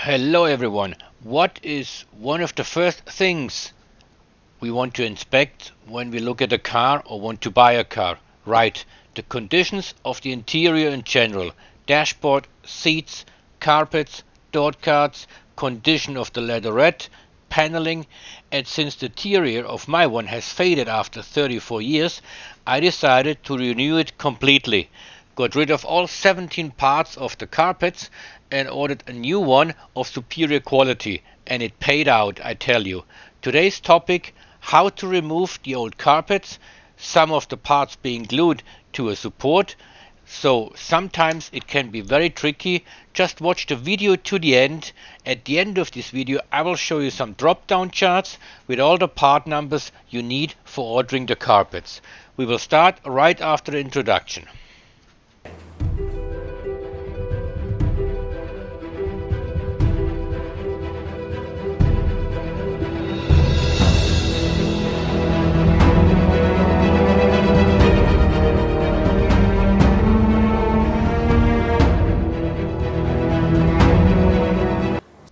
Hello everyone. What is one of the first things we want to inspect when we look at a car or want to buy a car? Right, the conditions of the interior in general. Dashboard, seats, carpets, door cards, condition of the leatherette, paneling, and since the interior of my one has faded after 34 years, I decided to renew it completely. Got rid of all 17 parts of the carpets and ordered a new one of superior quality, and it paid out, I tell you. Today's topic: how to remove the old carpets, some of the parts being glued to a support, so sometimes it can be very tricky. Just watch the video to the end. At the end of this video I will show you some drop-down charts with all the part numbers you need for ordering the carpets. We will start right after the introduction.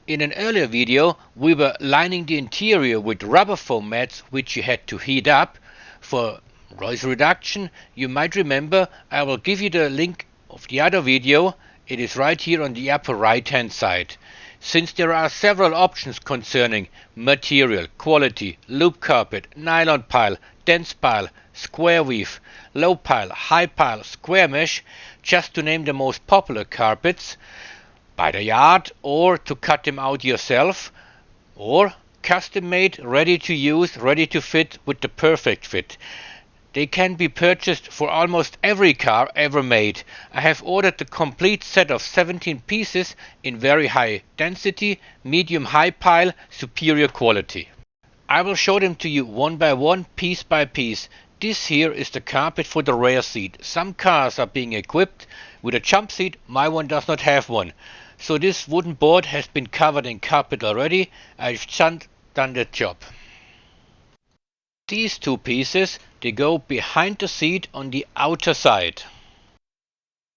In an earlier video we were lining the interior with rubber foam mats which you had to heat up. For noise reduction, you might remember, I will give you the link of the other video. It is right here on the upper right hand side. Since there are several options concerning material, quality, loop carpet, nylon pile, dense pile, square weave, low pile, high pile, square mesh, just to name the most popular carpets, by the yard or to cut them out yourself, or custom made, ready to use, ready to fit with the perfect fit. They can be purchased for almost every car ever made. I have ordered the complete set of 17 pieces in very high density, medium high pile, superior quality. I will show them to you one by one, piece by piece. This here is the carpet for the rear seat. Some cars are being equipped with a jump seat, my one does not have one. So this wooden board has been covered in carpet already. I've just done the job. These two pieces, they go behind the seat on the outer side.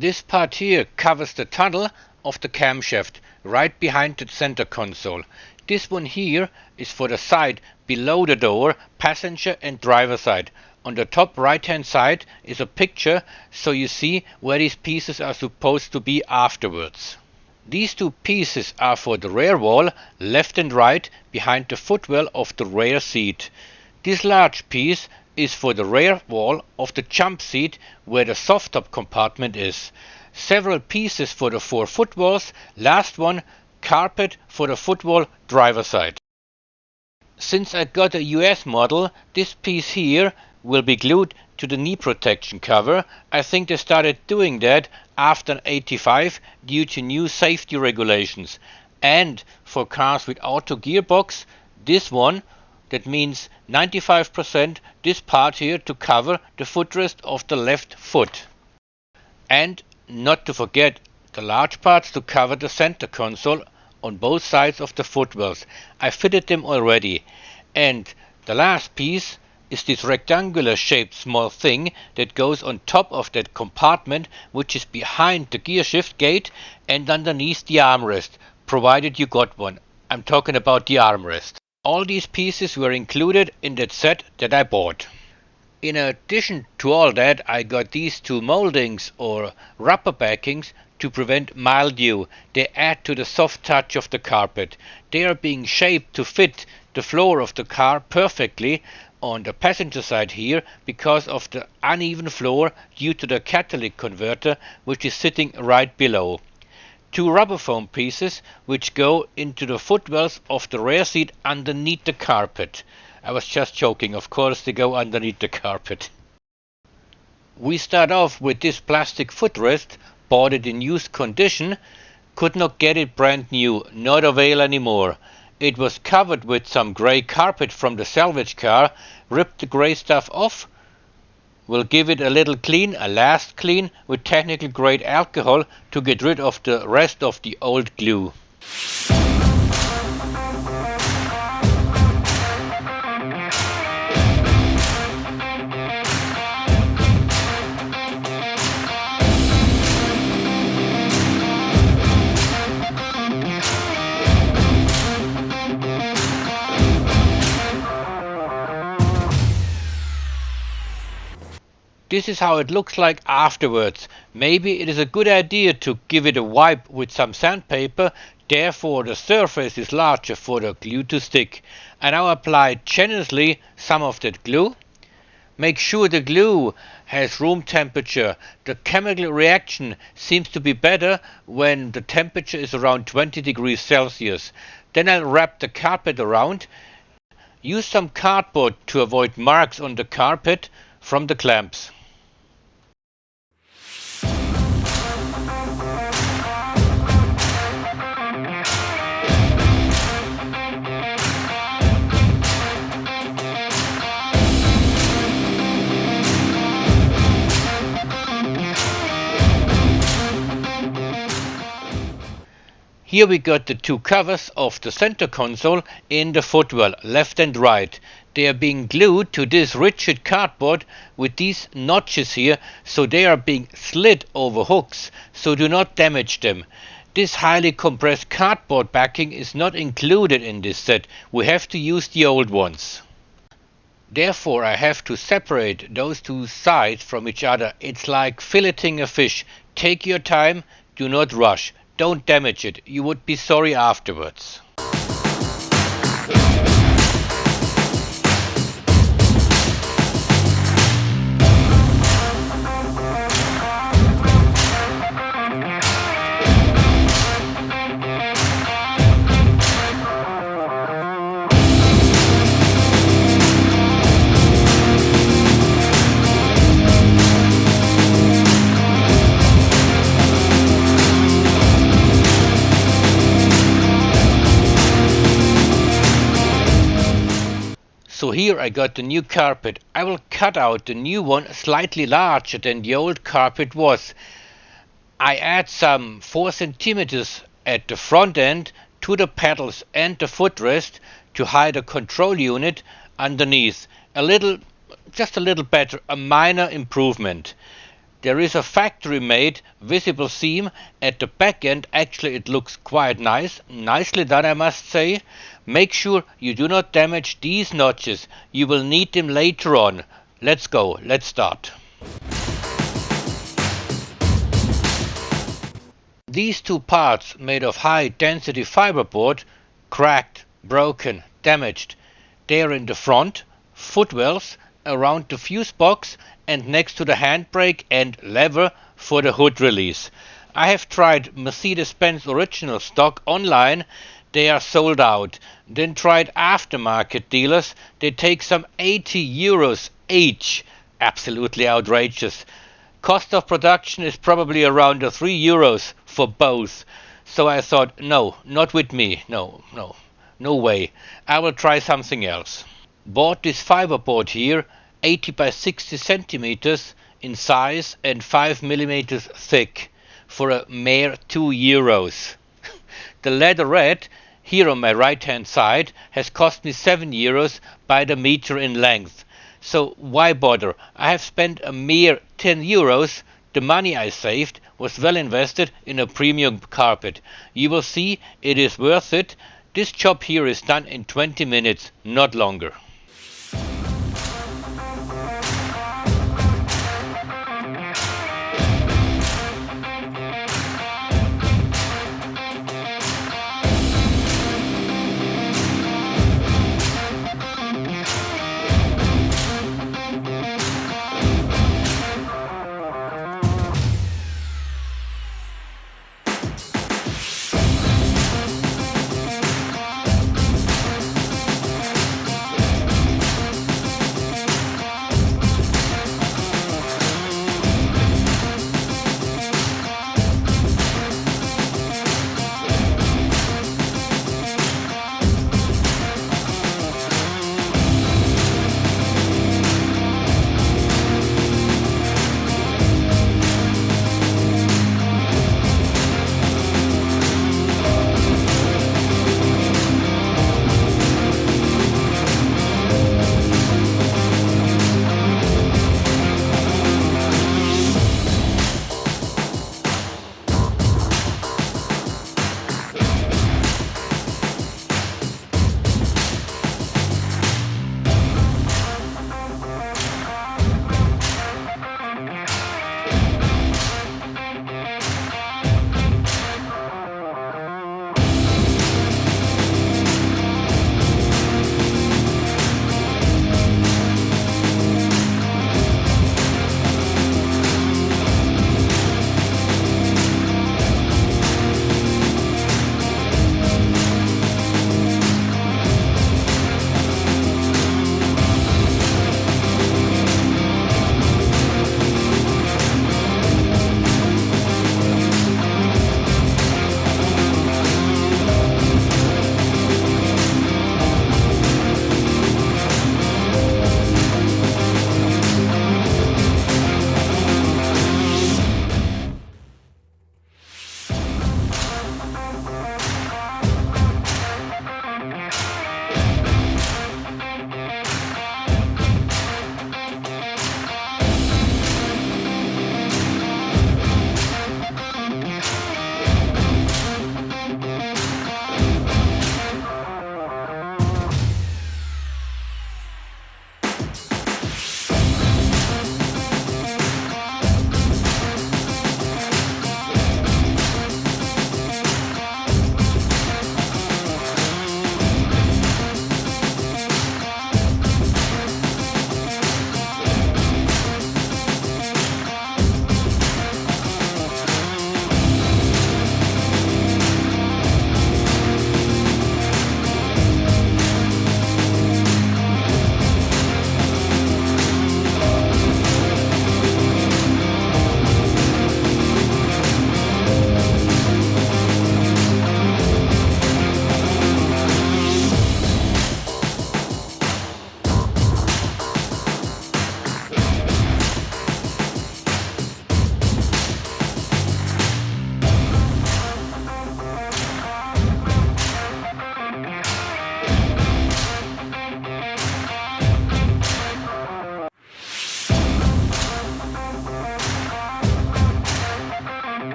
This part here covers the tunnel of the camshaft right behind the center console. This one here is for the side below the door, passenger and driver side. On the top right hand side is a picture so you see where these pieces are supposed to be afterwards. These two pieces are for the rear wall, left and right, behind the footwell of the rear seat. This large piece is for the rear wall of the jump seat where the soft top compartment is. Several pieces for the 4 footwells, last one carpet for the footwell driver side. Since I got a US model, this piece here will be glued to the knee protection cover. I think they started doing that after 85 due to new safety regulations. And for cars with auto gearbox, this one, that means 95% this part here to cover the footrest of the left foot. And not to forget the large parts to cover the center console on both sides of the footwells. I fitted them already. And the last piece is this rectangular shaped small thing that goes on top of that compartment which is behind the gear shift gate and underneath the armrest, provided you got one. I'm talking about the armrest. All these pieces were included in that set that I bought. In addition to all that, I got these two moldings or rubber backings to prevent mildew. They add to the soft touch of the carpet. They are being shaped to fit the floor of the car perfectly on the passenger side here because of the uneven floor due to the catalytic converter which is sitting right below. Two rubber foam pieces which go into the footwells of the rear seat underneath the carpet. I was just joking, of course they go underneath the carpet. We start off with this plastic footrest, bought it in used condition, could not get it brand new, not available anymore. It was covered with some grey carpet from the salvage car, ripped the grey stuff off. We'll give it a little clean, a last clean, with technical grade alcohol to get rid of the rest of the old glue. This is how it looks like afterwards. Maybe it is a good idea to give it a wipe with some sandpaper, therefore the surface is larger for the glue to stick. I now apply generously some of that glue. Make sure the glue has room temperature. The chemical reaction seems to be better when the temperature is around 20 degrees Celsius. Then I'll wrap the carpet around. Use some cardboard to avoid marks on the carpet from the clamps. Here we got the two covers of the center console in the footwell, left and right. They are being glued to this rigid cardboard with these notches here, so they are being slid over hooks, so do not damage them. This highly compressed cardboard backing is not included in this set. We have to use the old ones. Therefore I have to separate those two sides from each other. It's like filleting a fish. Take your time, do not rush. Don't damage it, you would be sorry afterwards. So here I got the new carpet. I will cut out the new one slightly larger than the old carpet was. I add some 4 centimeters at the front end to the pedals and the footrest to hide a control unit underneath. Just a little better, a minor improvement. There is a factory made visible seam at the back end. Actually it looks quite nicely done I must say. Make sure you do not damage these notches, you will need them later on. Let's go, let's start. These two parts made of high density fiberboard, cracked, broken, damaged. They are in the front, footwells, around the fuse box and next to the handbrake and lever for the hood release. I have tried Mercedes-Benz original stock online, they are sold out. Then tried aftermarket dealers, they take some 80 euros each. Absolutely outrageous. Cost of production is probably around the 3 euros for both. So I thought, no, not with me, no way. I will try something else. Bought this fiberboard here, 80 by 60 centimeters in size and 5 millimeters thick for a mere 2 euros. The leatherette here on my right hand side has cost me 7 euros by the meter in length. So why bother? I have spent a mere 10 euros. The money I saved was well invested in a premium carpet. You will see it is worth it. This job here is done in 20 minutes, not longer.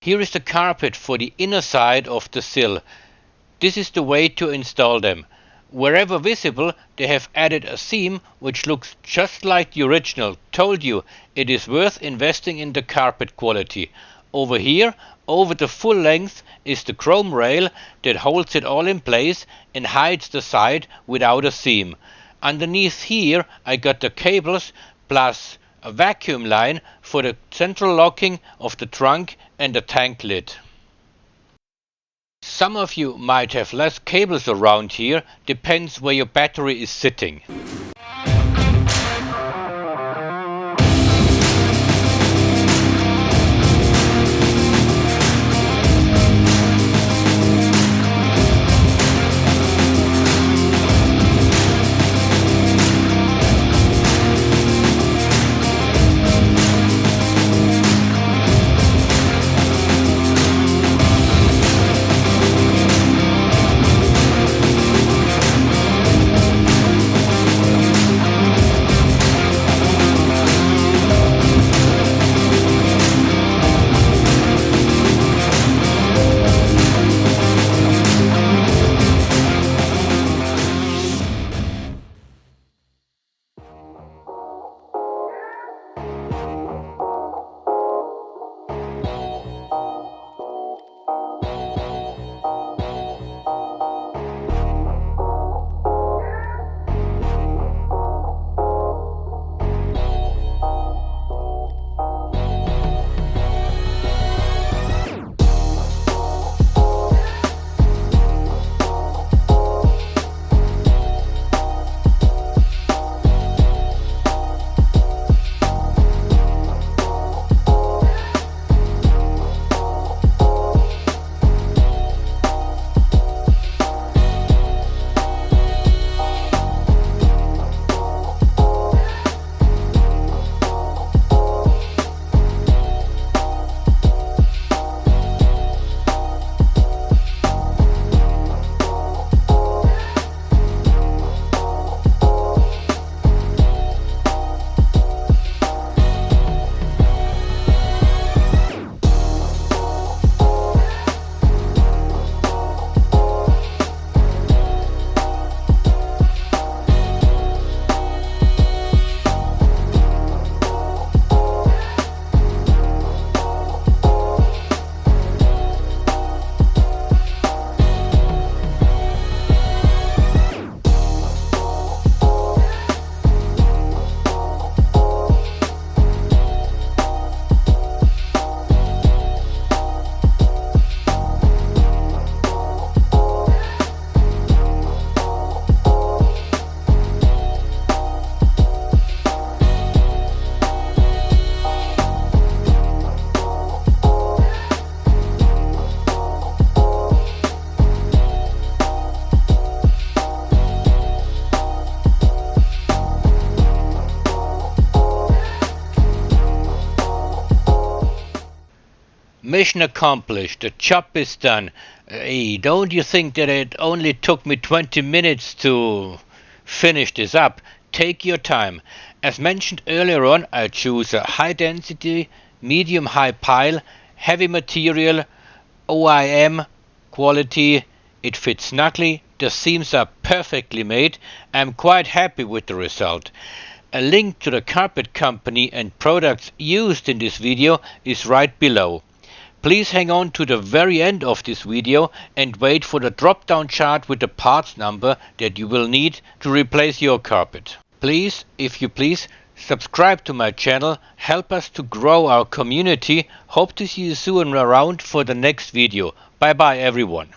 Here is the carpet for the inner side of the sill. This is the way to install them. Wherever visible, they have added a seam which looks just like the original. Told you, it is worth investing in the carpet quality. Over here, over the full length, is the chrome rail that holds it all in place and hides the side without a seam. Underneath here I got the cables plus a vacuum line for the central locking of the trunk and the tank lid. Some of you might have less cables around here, depends where your battery is sitting. Mission accomplished, the job is done. Hey, don't you think that it only took me 20 minutes to finish this up? Take your time. As mentioned earlier on, I choose a high density, medium high pile, heavy material, OEM quality. It fits snugly, the seams are perfectly made. I'm quite happy with the result. A link to the carpet company and products used in this video is right below. Please hang on to the very end of this video and wait for the drop-down chart with the parts number that you will need to replace your carpet. Please, if you please, subscribe to my channel, help us to grow our community. Hope to see you soon around for the next video. Bye bye everyone.